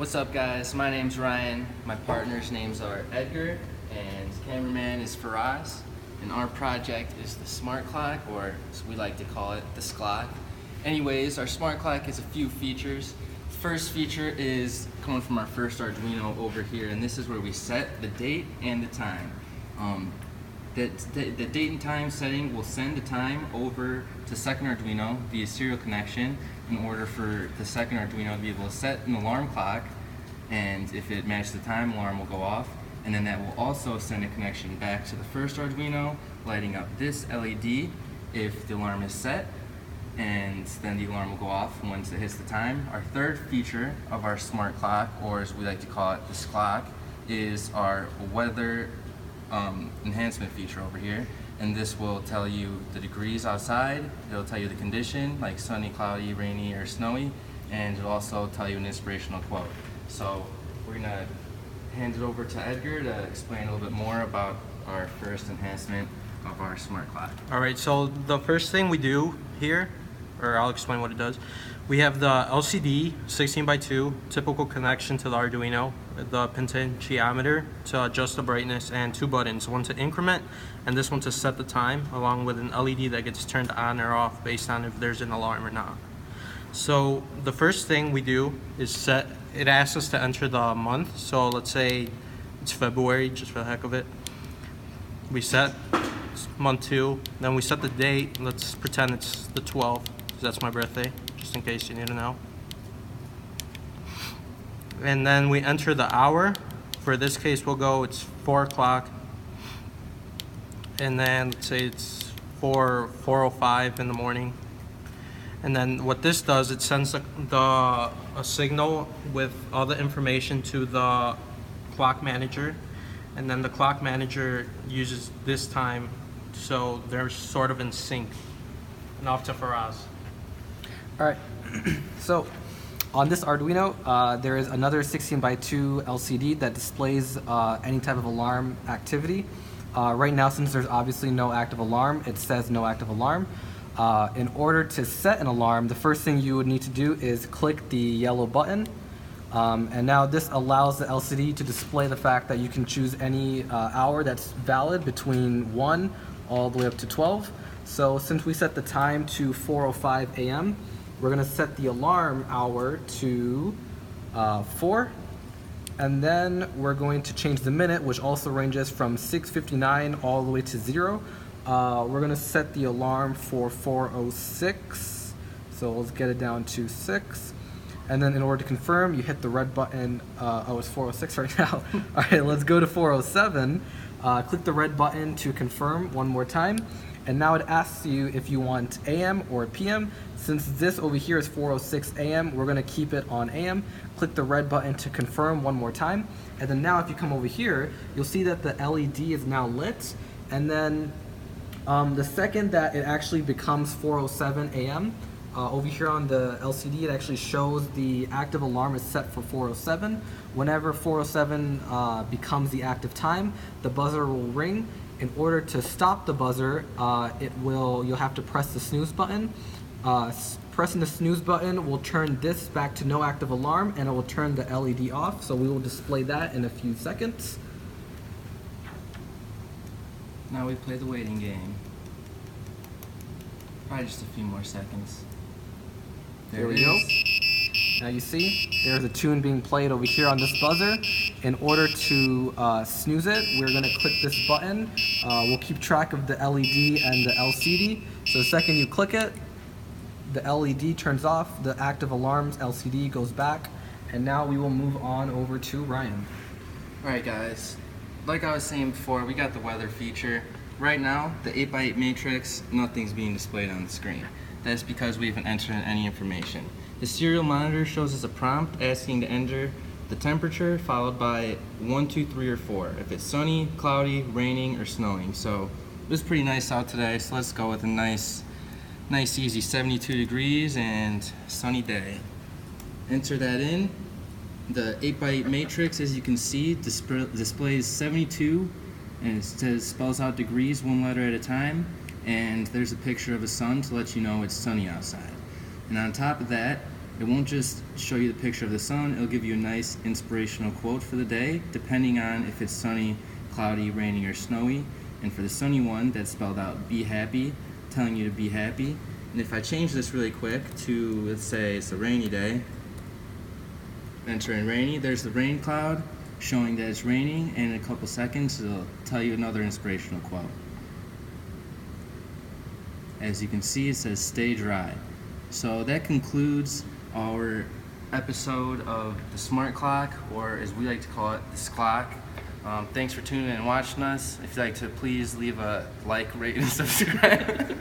What's up, guys? My name's Ryan. My partner's names are Edgar, and cameraman is Faraz. And our project is the smart clock, or as we like to call it, the SClock. Anyways, our smart clock has a few features. First feature is coming from our first Arduino over here, and this is where we set the date and the time. The date and time setting will send the time over to second Arduino via serial connection in order for the second Arduino to be able to set an alarm clock, and if it matches the time, alarm will go off, and then that will also send a connection back to the first Arduino, lighting up this LED if the alarm is set, and then the alarm will go off once it hits the time. Our third feature of our smart clock, or as we like to call it, the SClock, is our weather enhancement feature over here, and this will tell you the degrees outside. It'll tell you the condition, like sunny, cloudy, rainy, or snowy, and it'll also tell you an inspirational quote. So we're gonna hand it over to Edgar to explain a little bit more about our first enhancement of our smart clock. All right, so the first thing we do here, or I'll explain what it does. We have the LCD 16x2 typical connection to the Arduino, the potentiometer to adjust the brightness, and two buttons, one to increment and this one to set the time, along with an LED that gets turned on or off based on if there's an alarm or not. So the first thing we do is it asks us to enter the month. So let's say it's February, just for the heck of it. We set month 2, then we set the date. Let's pretend it's the 12th, because that's my birthday, just in case you need to know. And then we enter the hour. For this case, it's 4 o'clock. And then let's say it's 4:05 in the morning. And then what this does, it sends a signal with all the information to the clock manager. And then the clock manager uses this time, so they're sort of in sync. And off to Faraz. All right, so on this Arduino, there is another 16x2 LCD that displays any type of alarm activity. Right now, since there's obviously no active alarm, it says no active alarm. In order to set an alarm, the first thing you would need to do is click the yellow button. And now this allows the LCD to display the fact that you can choose any hour that's valid between 1 all the way up to 12. So since we set the time to 4:05 a.m., we're going to set the alarm hour to 4. And then we're going to change the minute, which also ranges from 6:59 all the way to 0. We're going to set the alarm for 4:06. So let's get it down to 6. And then in order to confirm, you hit the red button. It's 4:06 right now. All right, let's go to 4:07. Click the red button to confirm one more time. And now it asks you if you want AM or PM. Since this over here is 4:06 AM, we're going to keep it on AM. Click the red button to confirm one more time. And then now if you come over here, you'll see that the LED is now lit. And then the second that it actually becomes 4:07 AM, over here on the LCD, it actually shows the active alarm is set for 4:07. Whenever 4:07 becomes the active time, the buzzer will ring. In order to stop the buzzer, you'll have to press the snooze button. Pressing the snooze button will turn this back to no active alarm, and it will turn the LED off. So we will display that in a few seconds. Now we play the waiting game. Probably just a few more seconds. There we go. Now you see, there's a tune being played over here on this buzzer. In order to snooze it, we're going to click this button. We'll keep track of the LED and the LCD. So the second you click it, the LED turns off, the active alarms LCD goes back, and now we will move on over to Ryan. Alright guys, like I was saying before, we got the weather feature. Right now, the 8x8 matrix, nothing's being displayed on the screen. That's because we haven't entered any information. The serial monitor shows us a prompt asking to enter the temperature followed by 1, 2, 3, or 4. If it's sunny, cloudy, raining, or snowing. So it was pretty nice out today, so let's go with a nice easy 72 degrees and sunny day. Enter that in. The 8x8 matrix, as you can see, displays 72, and it spells out degrees one letter at a time, and there's a picture of a sun to let you know it's sunny outside. And on top of that, It won't just show you the picture of the sun, it'll give you a nice inspirational quote for the day, depending on if it's sunny, cloudy, raining, or snowy. And for the sunny one, that's spelled out be happy, telling you to be happy. And if I change this really quick to, let's say it's a rainy day, enter in rainy, there's the rain cloud showing that it's raining, and in a couple seconds it'll tell you another inspirational quote. As you can see, it says stay dry. So that concludes our episode of the Smart Clock, or as we like to call it, the SClock. Thanks for tuning in and watching us. If you'd like to, please leave a like, rate, and subscribe.